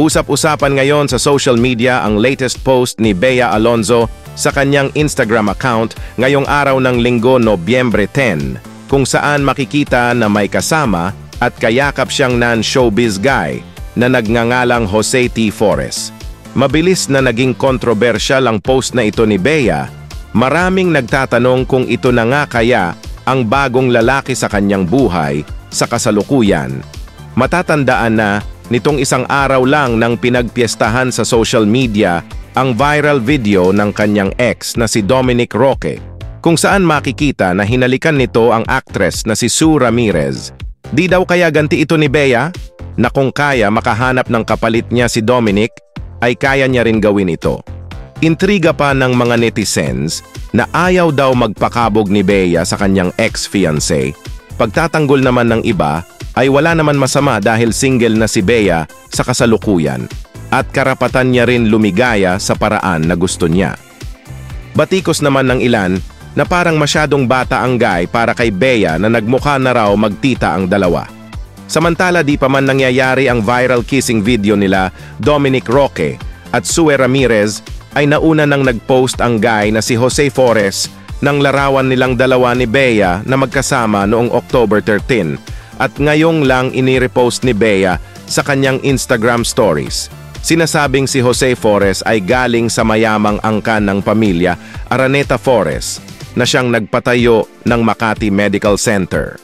Usap-usapan ngayon sa social media ang latest post ni Bea Alonzo sa kanyang Instagram account ngayong araw ng Linggo, Nobyembre 10, kung saan makikita na may kasama at kayakap siyang non-showbiz guy na nagngangalang Jose T. Flores. Mabilis na naging kontrobersyal ang post na ito ni Bea. Maraming nagtatanong kung ito na nga kaya ang bagong lalaki sa kanyang buhay sa kasalukuyan. Matatandaan na nitong isang araw lang nang pinagpiestahan sa social media ang viral video ng kanyang ex na si Dominic Roque, kung saan makikita na hinalikan nito ang actress na si Sue Ramirez. Di daw kaya ganti ito ni Bea? Na kung kaya makahanap ng kapalit niya si Dominic, ay kaya niya rin gawin ito. Intriga pa ng mga netizens na ayaw daw magpakabog ni Bea sa kanyang ex-fiancé. Pagtatanggol naman ng iba, ay wala naman masama dahil single na si Bea sa kasalukuyan at karapatan niya rin lumigaya sa paraan na gusto niya. Batikos naman ng ilan na parang masyadong bata ang guy para kay Bea na nagmukha na raw magtita ang dalawa. Samantala di pa man nangyayari ang viral kissing video nila Dominic Roque at Sue Ramirez, ay nauna nang nagpost ang guy na si Jose Flores ng larawan nilang dalawa ni Bea na magkasama noong October 13. At ngayong lang inirepost ni Bea sa kanyang Instagram stories. Sinasabing si Jose Flores ay galing sa mayamang angkan ng pamilya Araneta Flores na siyang nagpatayo ng Makati Medical Center.